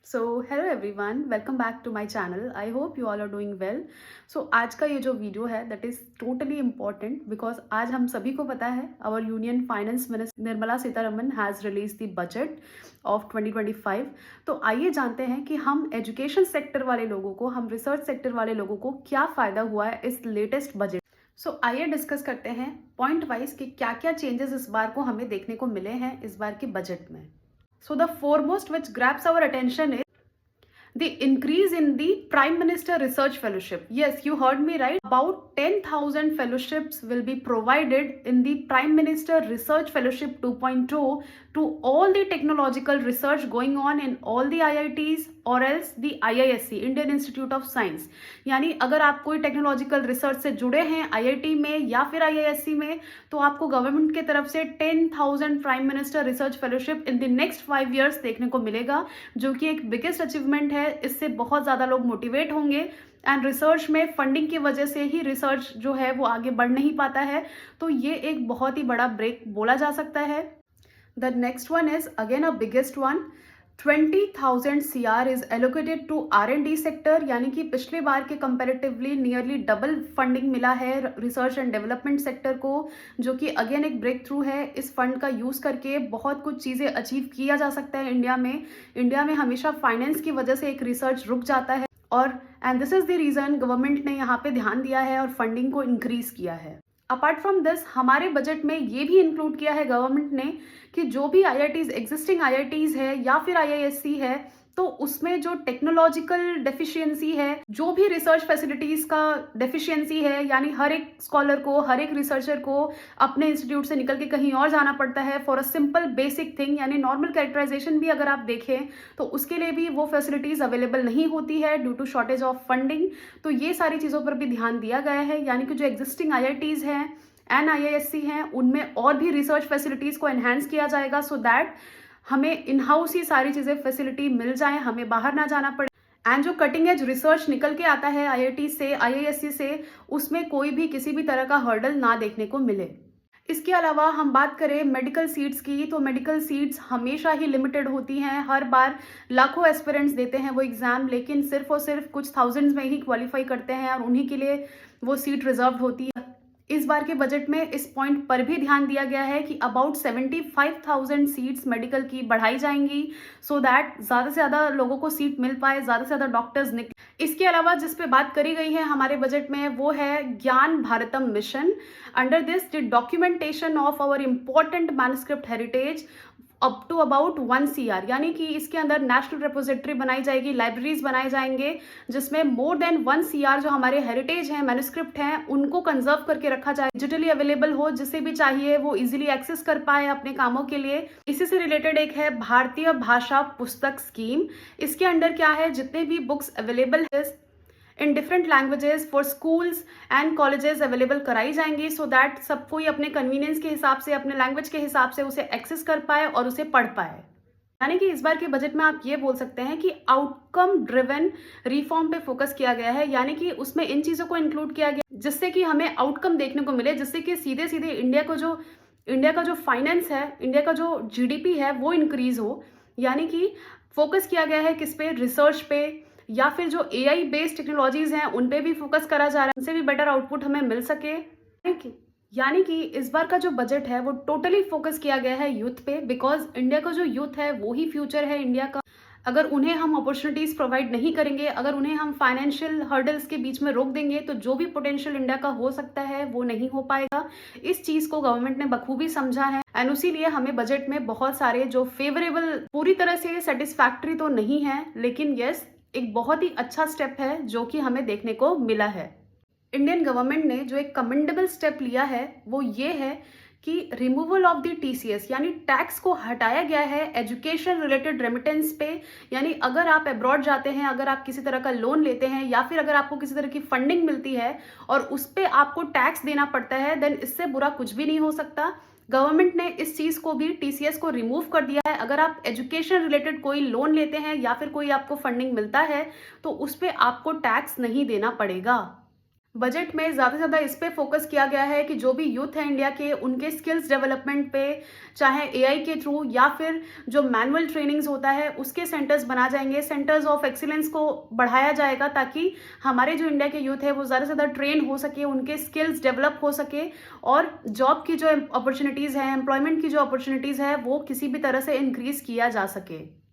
So hello everyone, welcome back to my channel. I hope you all are doing well. So आज का ये जो video है that is totally important because आज हम सभी को पता है our union finance minister Nirmala Sitharaman has release the budget of 2025। तो आइए जानते हैं कि हम एजुकेशन सेक्टर वाले लोगों को, हम रिसर्च सेक्टर वाले लोगों को क्या फ़ायदा हुआ है इस लेटेस्ट बजट। सो आइए डिस्कस करते हैं पॉइंट वाइज कि क्या क्या चेंजेस इस बार को हमें देखने को मिले हैं इस बार के बजट में। So the foremost which grabs our attention is the increase in the Prime Minister Research Fellowship. Yes, you heard me right. About 10,000 fellowships will be provided in the Prime Minister Research Fellowship 2.0 to all the technological research going on in all the IITs or else the IISc, Indian Institute of Science. यानी अगर आप कोई technological research से जुड़े हैं IIT में या फिर IISc में, तो आपको गवर्नमेंट की तरफ से 10,000 prime minister research fellowship in the next 5 years देखने को मिलेगा, जो कि एक बिगेस्ट अचीवमेंट है। इससे बहुत ज़्यादा लोग मोटिवेट होंगे एंड रिसर्च में फंडिंग की वजह से ही रिसर्च जो है वो आगे बढ़ नहीं पाता है, तो ये एक बहुत ही बड़ा ब्रेक बोला जा सकता है। The next one is again a biggest one. 20,000 CR is allocated to R&D sector, यानी कि पिछले बार के कंपेरेटिवली नियरली डबल फंडिंग मिला है रिसर्च एंड डेवलपमेंट सेक्टर को, जो कि अगेन एक ब्रेक थ्रू है। इस फंड का यूज़ करके बहुत कुछ चीज़ें अचीव किया जा सकता है इंडिया में। इंडिया में हमेशा फाइनेंस की वजह से एक रिसर्च रुक जाता है और and this is the reason government ने यहाँ पे ध्यान दिया है और फंडिंग को इंक्रीज किया है। अपार्ट फ्रॉम दिस हमारे बजट में ये भी इंक्लूड किया है गवर्नमेंट ने कि जो भी IITs, एग्जिस्टिंग IITs है या फिर IISc है, तो उसमें जो टेक्नोलॉजिकल डेफिशिएंसी है, जो भी रिसर्च फैसिलिटीज का डेफिशिएंसी है, यानी हर एक स्कॉलर को, हर एक रिसर्चर को अपने इंस्टीट्यूट से निकल के कहीं और जाना पड़ता है for a simple basic thing, यानी नॉर्मल कैरेक्टराइजेशन भी अगर आप देखें तो उसके लिए भी वो फैसिलिटीज अवेलेबल नहीं होती है due to shortage of funding. तो ये सारी चीज़ों पर भी ध्यान दिया गया है, यानी कि जो एग्जिस्टिंग IITs हैं एंड IISc हैं उनमें और भी रिसर्च फैसिलिटीज़ को एनहांस किया जाएगा सो दैट हमें इन हाउस ही सारी चीज़ें फैसिलिटी मिल जाए, हमें बाहर ना जाना पड़े। एंड जो कटिंग एज रिसर्च निकल के आता है IIT से, IISc से, उसमें कोई भी किसी भी तरह का हर्डल ना देखने को मिले। इसके अलावा हम बात करें मेडिकल सीट्स की, तो मेडिकल सीट्स हमेशा ही लिमिटेड होती हैं। हर बार लाखों एस्पिरेंट्स देते हैं वो एग्ज़ाम, लेकिन सिर्फ और सिर्फ कुछ थाउजेंड्स में ही क्वालिफाई करते हैं और उन्हीं के लिए वो सीट रिजर्व होती है। इस बार के बजट में इस पॉइंट पर भी ध्यान दिया गया है कि अबाउट 75,000 सीट्स मेडिकल की बढ़ाई जाएंगी सो दैट ज़्यादा से ज़्यादा लोगों को सीट मिल पाए, ज़्यादा से ज़्यादा डॉक्टर्स निकले। इसके अलावा जिस पे बात करी गई है हमारे बजट में वो है Gyan Bharatam mission. Under this the documentation of our important manuscript heritage up to about 1 CR, यानी कि इसके अंदर नेशनल रिपोजिटरी बनाई जाएगी, लाइब्रेरीज बनाए जाएंगे जिसमें मोर देन 1 CR जो हमारे हेरिटेज हैं, मैन्युस्क्रिप्ट हैं, उनको कंजर्व करके रखा जाए, डिजिटली अवेलेबल हो, जिसे भी चाहिए वो इजीली एक्सेस कर पाए अपने कामों के लिए। इसी से रिलेटेड एक है भारतीय भाषा पुस्तक स्कीम। इसके अंडर क्या है, जितने भी बुक्स अवेलेबल है in different languages for schools and colleges available कराई जाएंगी सो दैट सब कोई अपने कन्वीनियंस के हिसाब से, अपने लैंग्वेज के हिसाब से उसे एक्सेस कर पाए और उसे पढ़ पाए। यानी कि इस बार के बजट में आप ये बोल सकते हैं कि आउटकम ड्रिवन रिफॉर्म पे फोकस किया गया है, यानी कि उसमें इन चीज़ों को इंक्लूड किया गया जिससे कि हमें आउटकम देखने को मिले, जिससे कि सीधे सीधे इंडिया का जो फाइनेंस है, इंडिया का जो GDP है वो इंक्रीज हो। यानी कि फोकस किया गया है किस पे, रिसर्च पे, या फिर जो AI बेस्ड टेक्नोलॉजीज हैं उन पे भी फोकस करा जा रहा है, उनसे भी बेटर आउटपुट हमें मिल सके। यानी कि इस बार का जो बजट है वो टोटली फोकस किया गया है यूथ पे, बिकॉज इंडिया का जो यूथ है वो ही फ्यूचर है इंडिया का। अगर उन्हें हम अपॉर्चुनिटीज प्रोवाइड नहीं करेंगे, अगर उन्हें हम फाइनेंशियल हर्डल्स के बीच में रोक देंगे, तो जो भी पोटेंशियल इंडिया का हो सकता है वो नहीं हो पाएगा। इस चीज को गवर्नमेंट ने बखूबी समझा है एंड उसीलिए हमें बजट में बहुत सारे जो फेवरेबल, पूरी तरह से सेटिस्फैक्ट्री तो नहीं है, लेकिन यस एक बहुत ही अच्छा स्टेप है जो कि हमें देखने को मिला है। इंडियन गवर्नमेंट ने जो एक कमेंडेबल स्टेप लिया है वो ये है कि रिमूवल ऑफ द TCS, यानी टैक्स को हटाया गया है एजुकेशन रिलेटेड रेमिटेंस पे। यानी अगर आप अब्रॉड जाते हैं, अगर आप किसी तरह का लोन लेते हैं या फिर अगर आपको किसी तरह की फंडिंग मिलती है और उस पर आपको टैक्स देना पड़ता है, देन इससे बुरा कुछ भी नहीं हो सकता। गवर्नमेंट ने इस चीज को भी, TCS को रिमूव कर दिया है। अगर आप एजुकेशन रिलेटेड कोई लोन लेते हैं या फिर कोई आपको फंडिंग मिलता है तो उस पर आपको टैक्स नहीं देना पड़ेगा। बजट में ज़्यादा से ज़्यादा इस पे फोकस किया गया है कि जो भी यूथ है इंडिया के, उनके स्किल्स डेवलपमेंट पे, चाहे एआई के थ्रू या फिर जो मैनुअल ट्रेनिंग्स होता है उसके सेंटर्स बना जाएंगे, सेंटर्स ऑफ एक्सीलेंस को बढ़ाया जाएगा ताकि हमारे जो इंडिया के यूथ है वो ज़्यादा से ज़्यादा ट्रेन हो सके, उनके स्किल्स डेवलप हो सके और जॉब की जो अपॉर्चुनिटीज़ हैं, एम्प्लॉयमेंट की जो अपॉर्चुनिटीज़ है वो किसी भी तरह से इंक्रीज़ किया जा सके।